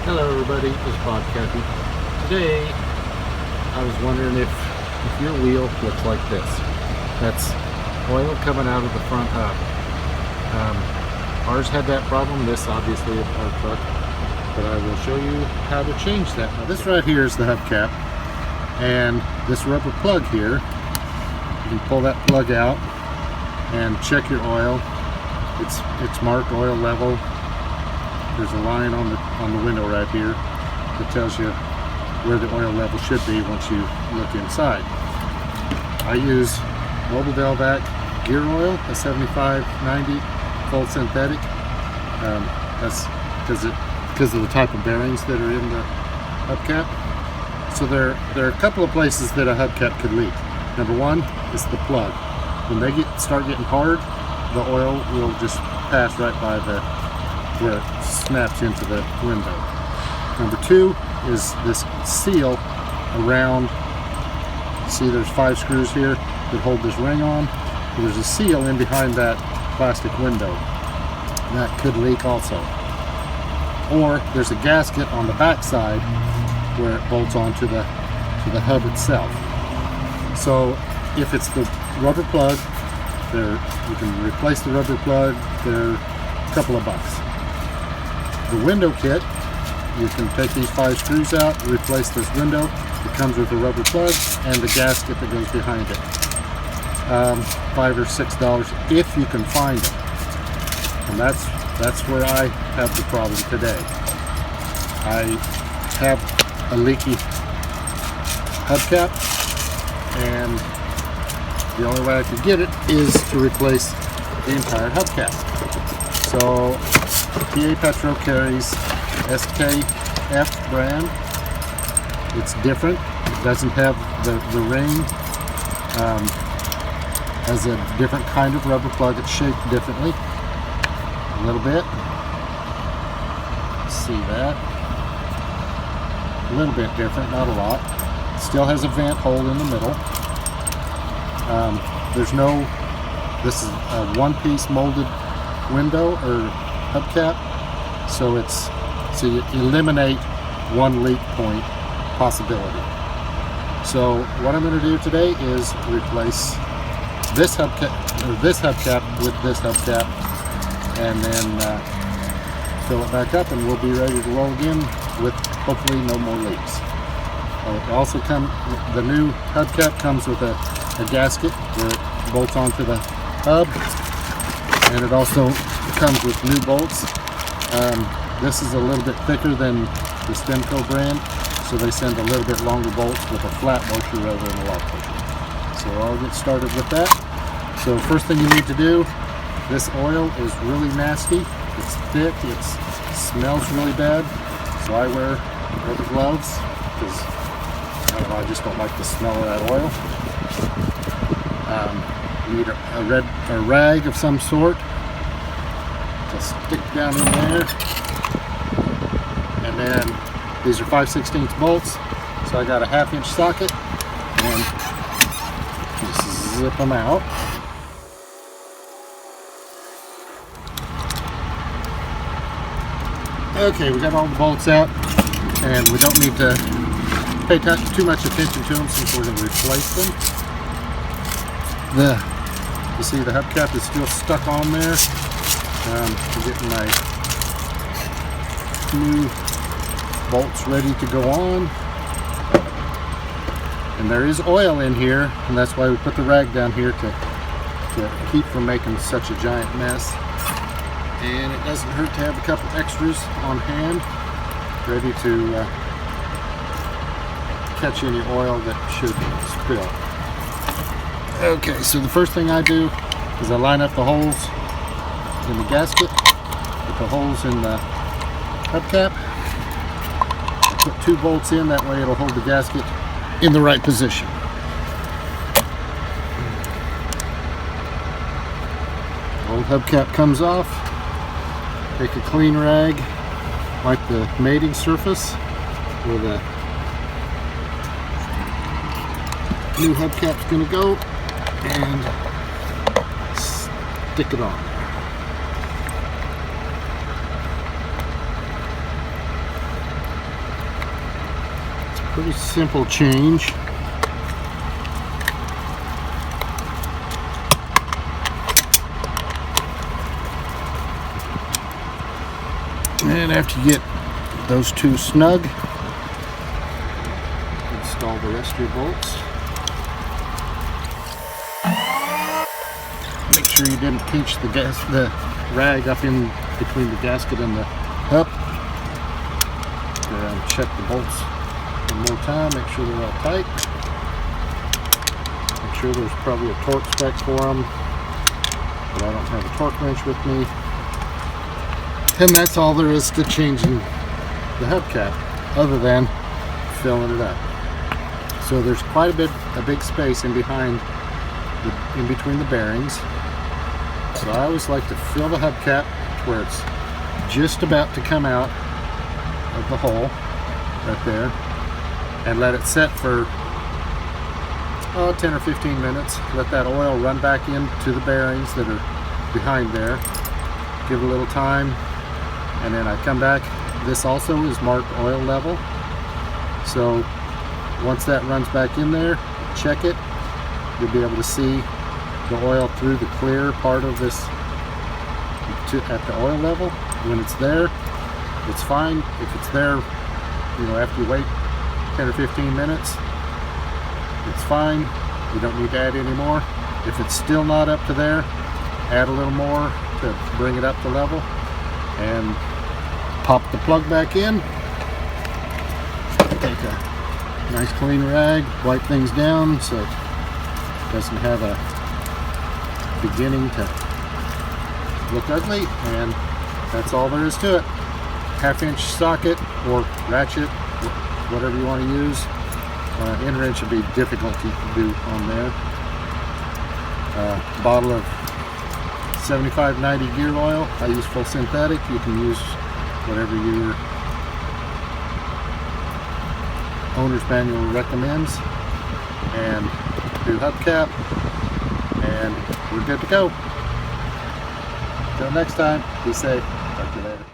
Hello everybody, this is Bob Cathy. Today I was wondering if your wheel looks like this. That's oil coming out of the front hub. Ours had that problem. This obviously is our truck, but I will show you how to change that. Now this right here is the hubcap, and this rubber plug here, you can pull that plug out and check your oil. It's marked oil level. There's a line on the window right here that tells you where the oil level should be once you look inside. I use Mobil Delvac gear oil, a 7590 full synthetic. That's because of the type of bearings that are in the hubcap. So there are a couple of places that a hubcap could leak. Number one is the plug. When they start getting hard, the oil will just pass right by where it snaps into the window. Number two is this seal around. See, there's 5 screws here that hold this ring on. There's a seal in behind that plastic window that could leak also. Or there's a gasket on the back side where it bolts onto the hub itself. So if it's the rubber plug, you can replace the rubber plug. They're a couple of bucks. The window kit, you can take these 5 screws out, replace this window. It comes with a rubber plug and the gasket that goes behind it. $5 or $6 if you can find it. And that's where I have the problem today. I have a leaky hubcap, and the only way I could get it is to replace the entire hubcap. So PA Petro carries SKF brand. It's different. It doesn't have the ring. Has a different kind of rubber plug. It's shaped differently a little bit. See that? A little bit different, not a lot. Still has a vent hole in the middle. This is a one-piece molded window or hubcap, so you eliminate one leak point possibility. So what I'm going to do today is replace this hubcap with this hubcap, and then fill it back up, and we'll be ready to roll again with hopefully no more leaks. The new hubcap comes with a gasket where it bolts onto the hub, and it also comes with new bolts. This is a little bit thicker than the Stemco brand, so they send a little bit longer bolts with a flat washer rather than a lock washer. So I'll get started with that. So first thing you need to do, this oil is really nasty. It's thick, it smells really bad, so I wear rubber gloves because I just don't like the smell of that oil. You need a rag of some sort to stick down in there, and then these are 5/16 bolts, so I got a 1/2-inch socket, and just zip them out. Okay, we got all the bolts out, and we don't need to pay too much attention to them since we're going to replace them. You see the hubcap is still stuck on there. I'm getting my new bolts ready to go on. And there is oil in here, and that's why we put the rag down here to keep from making such a giant mess. And it doesn't hurt to have a couple extras on hand, ready to catch any oil that should spill. Okay, so the first thing I do is I line up the holes in the gasket with the holes in the hubcap. I put 2 bolts in, that way it'll hold the gasket in the right position. The old hubcap comes off. Take a clean rag, wipe the mating surface where the new hubcap's going to go, and stick it on there. Pretty simple change. And after you get those two snug, install the rest of your bolts. Make sure you didn't pinch the rag up in between the gasket and the hub. And check the bolts one more time, make sure they're all tight. Make sure there's probably a torque spec for them, but I don't have a torque wrench with me. And that's all there is to changing the hubcap, other than filling it up. So there's quite a big space in between the bearings. So I always like to fill the hubcap where it's just about to come out of the hole, right there, and let it set for 10 or 15 minutes. Let that oil run back into the bearings that are behind there. Give it a little time. And then I come back. This also is marked oil level. So once that runs back in there, check it. You'll be able to see the oil through the clear part of this at the oil level. When it's there, it's fine. If it's there, you know, after you wait 10 or 15 minutes, it's fine. You don't need to add any more. If it's still not up to there, add a little more to bring it up to level. And pop the plug back in. Take a nice clean rag, wipe things down so it doesn't have a beginning to look ugly, and that's all there is to it. 1/2-inch socket or ratchet, whatever you want to use. End wrench would be difficult to do on there. Bottle of 75-90 gear oil. I use full synthetic. You can use whatever your owner's manual recommends. And do hubcap, and we're good to go. Until next time, be safe. Talk to you later.